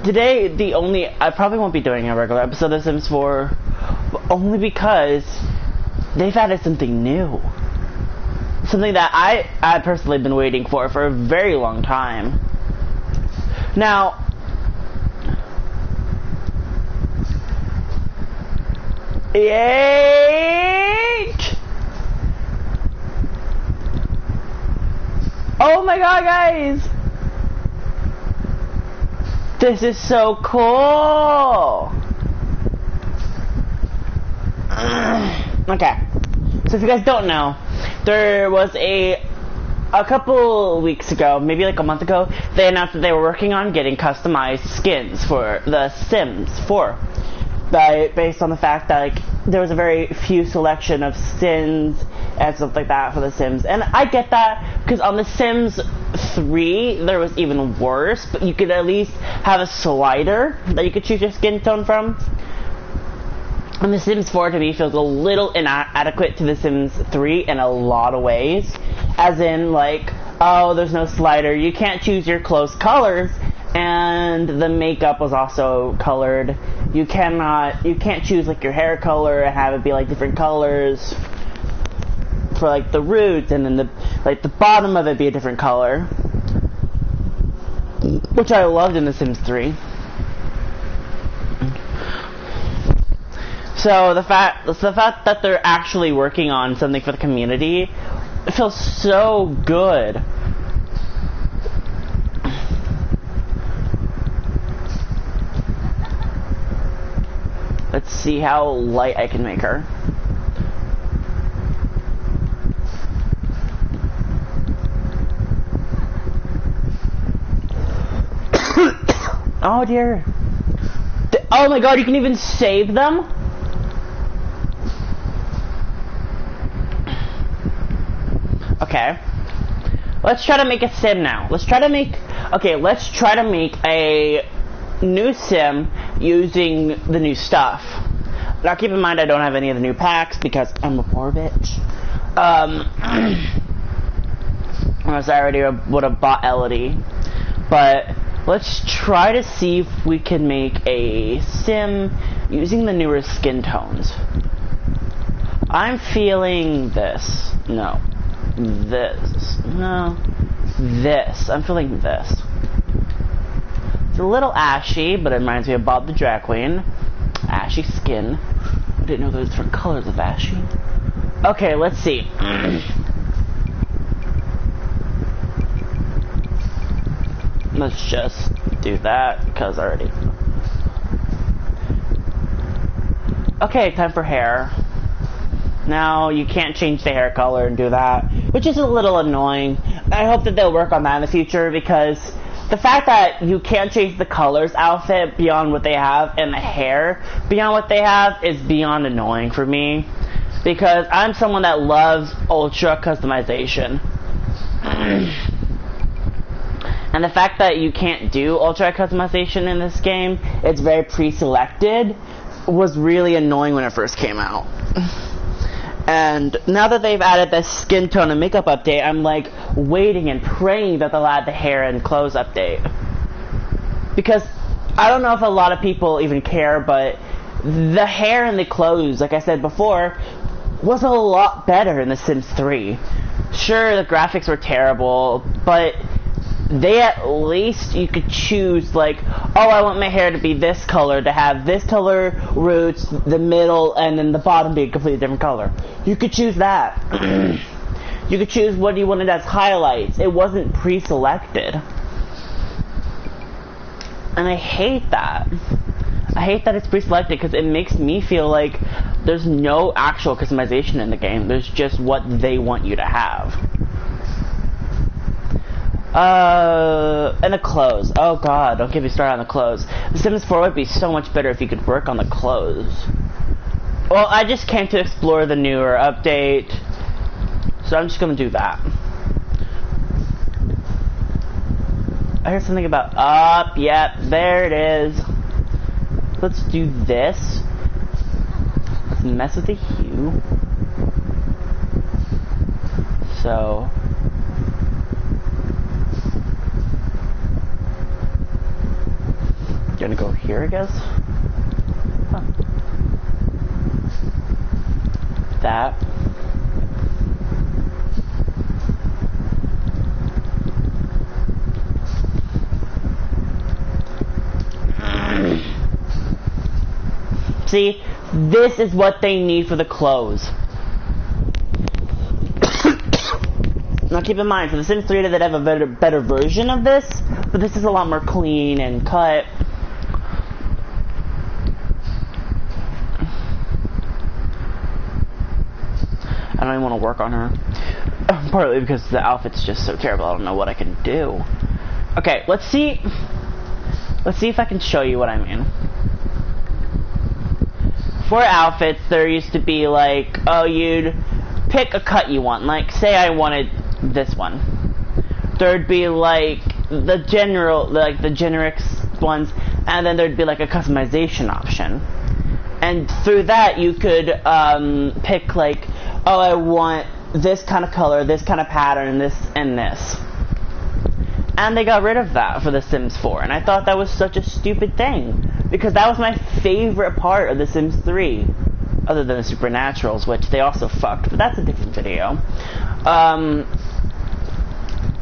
Today, I probably won't be doing a regular episode of Sims 4, only because they've added something new. Something that I personally been waiting for a very long time. Now, oh my god, guys! This is so cool! Okay, so if you guys don't know, there was a couple weeks ago, maybe like a month ago, they announced that they were working on getting customized skins for the Sims 4. Based on the fact that like there was a very few selection of skins and stuff like that for the Sims. And I get that, because on the Sims 3 there was even worse, but you could at least have a slider that you could choose your skin tone from. And the Sims 4 to me feels a little inadequate to the Sims 3 in a lot of ways. As in, like, oh, there's no slider, you can't choose your clothes colors, and the makeup was also colored. You can't choose like your hair color and have it be like different colors for like the roots, and then the bottom of it be a different color, which I loved in the Sims 3. So the fact that they're actually working on something for the community, it feels so good. Let's see how light I can make her. Oh dear. Oh my god, you can even save them? Okay. Let's try to make a sim now. Let's try to make a new sim using the new stuff. Now keep in mind I don't have any of the new packs because I'm a poor bitch. Unless I already would have bought Elodie. But let's try to see if we can make a sim using the newer skin tones. I'm feeling this. No. This. No. This. I'm feeling this. It's a little ashy, but it reminds me of Bob the Drag Queen. Ashy skin. I didn't know there were different colors of ashy. Okay, let's see. Let's just do that, because I already... Okay, time for hair. Now, you can't change the hair color and do that, which is a little annoying. I hope that they'll work on that in the future, because the fact that you can't change the colors outfit beyond what they have and the hair beyond what they have is beyond annoying for me, because I'm someone that loves ultra customization. And the fact that you can't do ultra customization in this game, it's very pre-selected, was really annoying when it first came out. And now that they've added the skin tone and makeup update, I'm like waiting and praying that they'll add the hair and clothes update. Because I don't know if a lot of people even care, but the hair and the clothes, like I said before, was a lot better in The Sims 3. Sure, the graphics were terrible, but they at least, you could choose like, oh, I want my hair to be this color, to have this color roots, the middle, and then the bottom be a completely different color. You could choose that. You could choose what you wanted as highlights. It wasn't pre-selected. And I hate that. I hate that it's pre-selected, because it makes me feel like there's no actual customization in the game. There's just what they want you to have. And the clothes. Oh god, don't get me started on the clothes. The Sims 4 would be so much better if you could work on the clothes. Well, I just came to explore the newer update, so I'm just gonna do that. I heard something about up. Yep, there it is. Let's do this. Let's mess with the hue. So Gonna go here, I guess. Huh. That. See, this is what they need for the clothes. Now keep in mind, for The Sims 3 they have a better version of this, but this is a lot more clean and cut. I don't even want to work on her. Partly because the outfit's just so terrible, I don't know what I can do. Okay, let's see if I can show you what I mean. For outfits, there used to be like, oh, you'd pick a cut you want. Like, say I wanted this one. There'd be like the generic ones, and then there'd be like a customization option. And through that, you could pick like, oh, I want this kind of color, this kind of pattern, this and this. And they got rid of that for The Sims 4, and I thought that was such a stupid thing, because that was my favorite part of The Sims 3, other than the Supernaturals, which they also fucked, but that's a different video.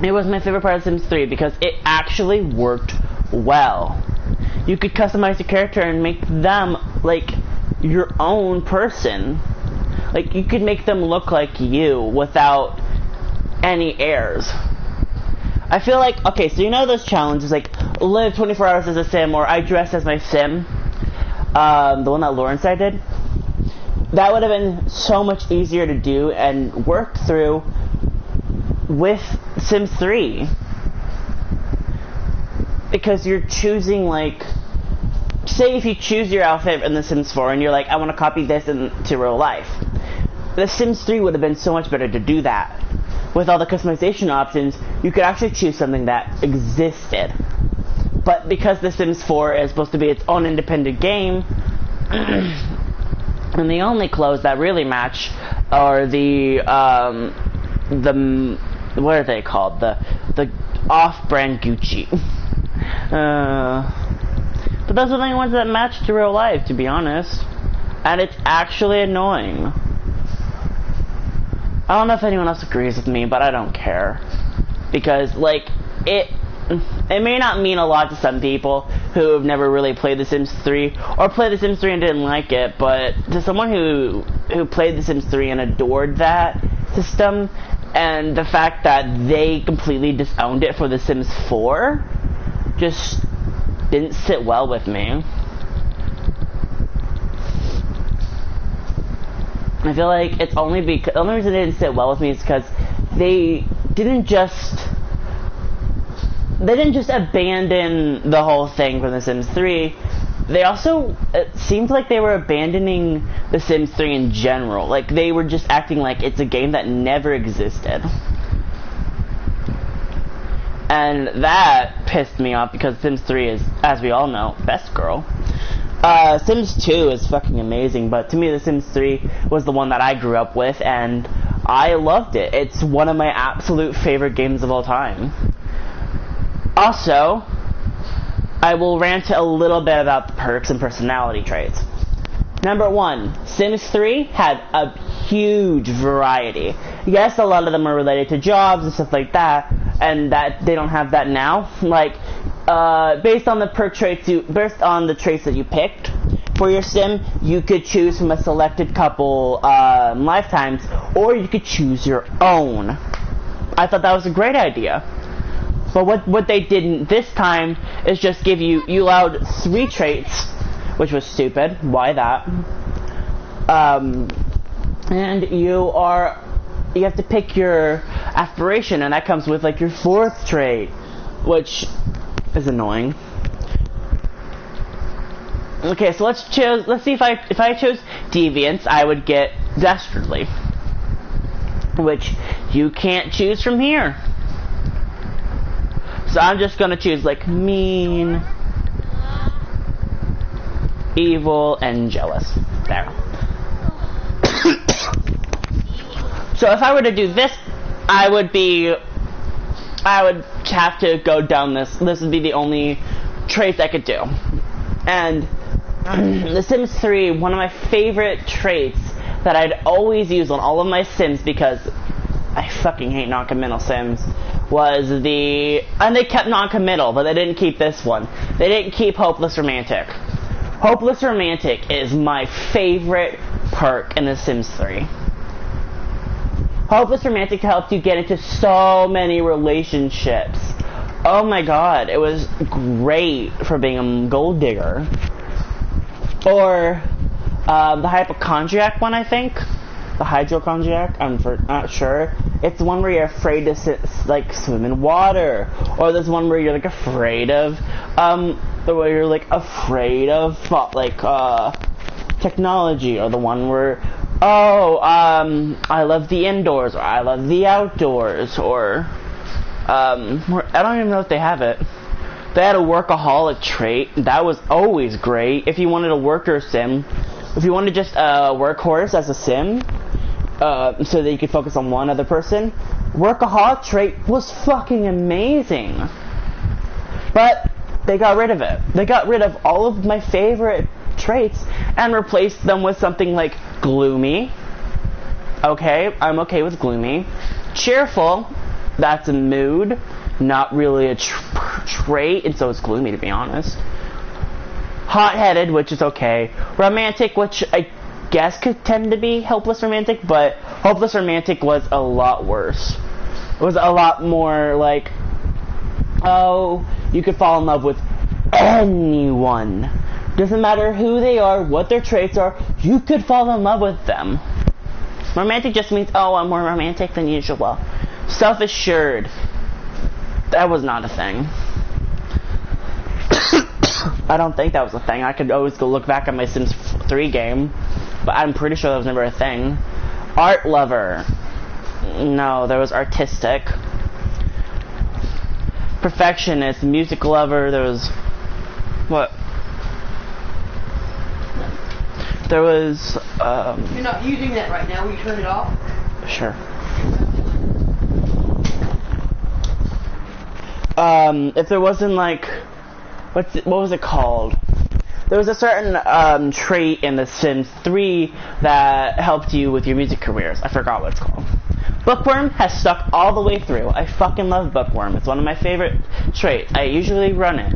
It was my favorite part of The Sims 3 because it actually worked well. You could customize your character and make them like your own person. Like, you could make them look like you without any airs. I feel like, okay, so you know those challenges, like, live 24 hours as a sim, or I dress as my sim? The one that Lawrence I did? That would have been so much easier to do and work through with Sims 3. Because you're choosing, like, say if you choose your outfit in The Sims 4 and you're like, I want to copy this into real life. The Sims 3 would have been so much better to do that. With all the customization options, you could actually choose something that existed. But because The Sims 4 is supposed to be its own independent game, and the only clothes that really match are the what are they called? The off-brand Gucci. But those are the only ones that match to real life, to be honest. And it's actually annoying. I don't know if anyone else agrees with me, but I don't care. Because, like, it may not mean a lot to some people who have never really played The Sims 3, or played The Sims 3 and didn't like it, but to someone who played The Sims 3 and adored that system, and the fact that they completely disowned it for The Sims 4, just didn't sit well with me. I feel like it's only because the only reason it didn't sit well with me is because they didn't just abandon the whole thing from The Sims 3. They also, it seemed like they were abandoning The Sims 3 in general. Like, they were just acting like it's a game that never existed. And that pissed me off because Sims 3 is, as we all know, best girl. Sims 2 is fucking amazing, but to me The Sims 3 was the one that I grew up with, and I loved it. It's one of my absolute favorite games of all time. Also, I will rant a little bit about the perks and personality traits. Number 1, Sims 3 had a huge variety. Yes, a lot of them are related to jobs and stuff like that, and that they don't have that now. Like, based on the traits that you picked for your sim, you could choose from a selected couple lifetimes, or you could choose your own. I thought that was a great idea. But what they didn't this time is just give you allowed 3 traits, which was stupid. Why that? And you have to pick your aspiration, and that comes with like your 4th trait, which is annoying. Okay, so let's see if I chose Deviance, I would get Dastardly, which you can't choose from here. So I'm just gonna choose like Mean, Evil, and Jealous. There. So if I were to do this, I would have to go down this. This would be the only traits I could do. And The Sims 3, one of my favorite traits that I'd always use on all of my Sims, because I fucking hate non-committal Sims, was and they kept non-committal, but they didn't keep this one. They didn't keep Hopeless Romantic. Hopeless Romantic is my favorite perk in The Sims 3. Hopeless Romantic helped you get into so many relationships. Oh my god, it was great for being a gold digger. Or the hypochondriac one, I think. The hydrochondriac, I'm not sure. It's the one where you're afraid to swim in water. Or there's one where you're afraid of technology. Or the one where I love the indoors, or I love the outdoors, or I don't even know if they have it. They had a workaholic trait. That was always great. If you wanted a worker sim, if you wanted just a workhorse as a sim, so that you could focus on one other person, workaholic trait was fucking amazing. But they got rid of it. They got rid of all of my favorite traits and replaced them with something like gloomy. Okay, I'm okay with gloomy. Cheerful, that's a mood, not really a trait, and so it's gloomy, to be honest. Hot-headed, which is okay. Romantic, which I guess could tend to be Hopeless Romantic, but Hopeless Romantic was a lot worse. It was a lot more like, oh, you could fall in love with anyone. Doesn't matter who they are, what their traits are, you could fall in love with them. Romantic just means, oh, I'm more romantic than usual. Self-assured, that was not a thing. I don't think that was a thing. I could always go look back at my Sims 3 game, but I'm pretty sure that was never a thing. Art lover, no, there was artistic. Perfectionist, music lover, there was, what? There was, You're not using that right now, will you turn it off? Sure. If there wasn't like, what was it called? There was a certain trait in The Sims 3 that helped you with your music careers. I forgot what it's called. Bookworm has stuck all the way through. I fucking love Bookworm. It's one of my favorite traits. I usually run it.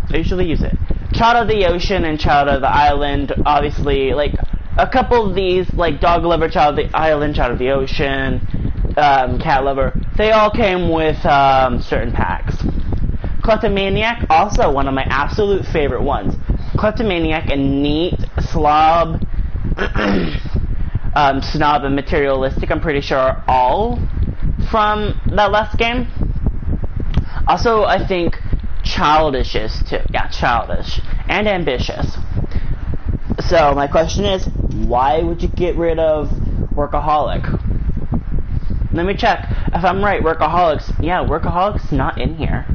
I usually use it. Child of the Ocean and Child of the Island, obviously, like, a couple of these, like Dog Lover, Child of the Island, Child of the Ocean, Cat Lover, they all came with certain packs. Kleptomaniac, also one of my absolute favorite ones. Kleptomaniac and Neat, Slob, Snob, and Materialistic, I'm pretty sure are all from that last game. Also, I think Childish is too. Yeah, Childish. And Ambitious. So, my question is, why would you get rid of Workaholic? Let me check. If I'm right, Workaholic's not in here.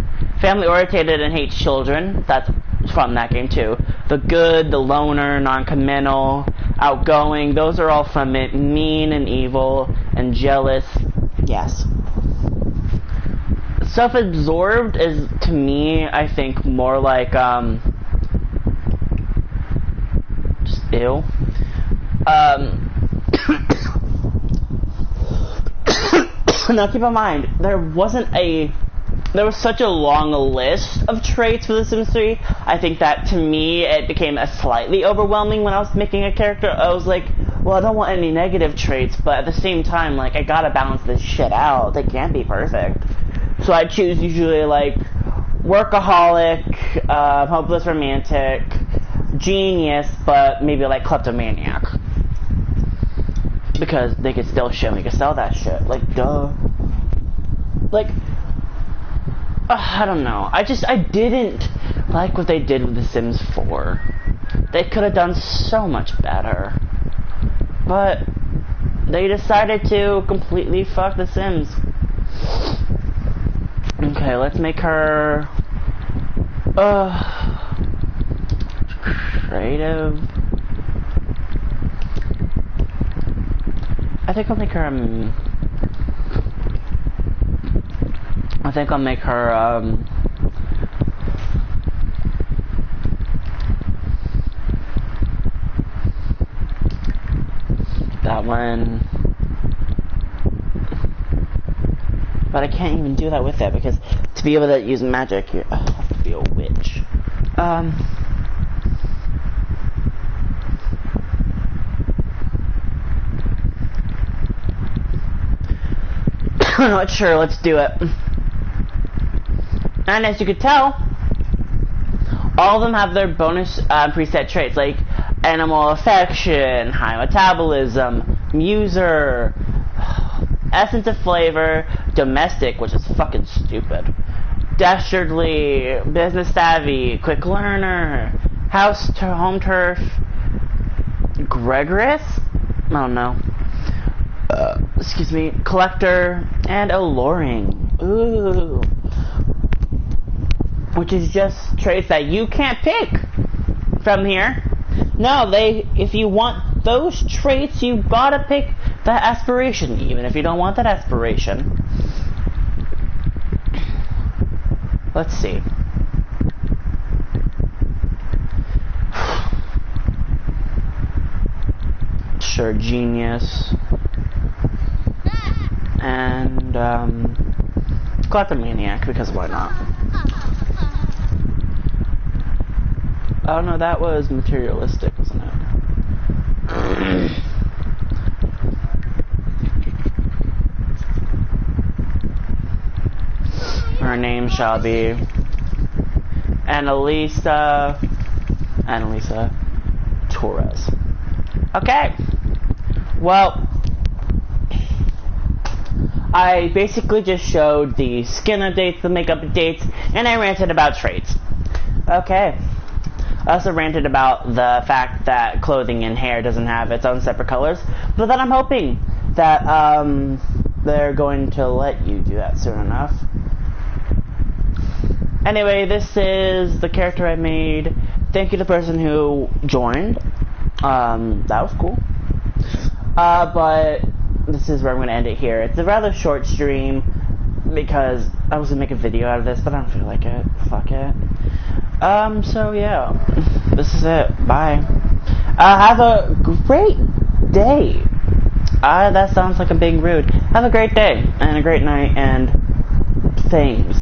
Family oriented and hates children, that's from that game too. The good, the loner, non-committal, outgoing, those are all from it. Mean and evil and jealous, yes. Self-absorbed is, to me, I think more like, just ew. Now keep in mind, there was such a long list of traits for The Sims 3. I think that, to me, it became slightly overwhelming when I was making a character. I was like, well, I don't want any negative traits, but at the same time, like, I gotta balance this shit out. They can't be perfect. So I choose usually, like, workaholic, hopeless romantic, genius, but maybe, like, kleptomaniac. Because they could still shit, we could sell that shit. Like, duh. Like, I don't know. I didn't like what they did with The Sims 4. They could have done so much better. But they decided to completely fuck The Sims. Okay, let's make her creative. I think I'll make her But I can't even do that with it, because to be able to use magic, you have to be a witch. I'm not sure, let's do it. And as you could tell, all of them have their bonus preset traits, like animal affection, high metabolism, muser, essence of flavor, domestic, which is fucking stupid, dastardly, business savvy, quick learner, home turf, gregarious, I don't know, excuse me, collector, and alluring. Ooh. Which is just traits that you can't pick from here. No, if you want those traits, you gotta pick that aspiration, even if you don't want that aspiration. Let's see. Sure, genius. And, kleptomaniac, because why not? Oh no, that was materialistic, wasn't it? Her name shall be Annalisa Torres. Okay. Well, I basically just showed the skin updates, the makeup updates, and I ranted about traits. Okay. I also ranted about the fact that clothing and hair doesn't have its own separate colors, but then I'm hoping that they're going to let you do that soon enough. Anyway, this is the character I made. Thank you to the person who joined. That was cool. But this is where I'm going to end it here. It's a rather short stream because I was going to make a video out of this, but I don't feel like it. Fuck it. So yeah, this is it. Bye. Have a great day. That sounds like I'm being rude. Have a great day, and a great night, and things.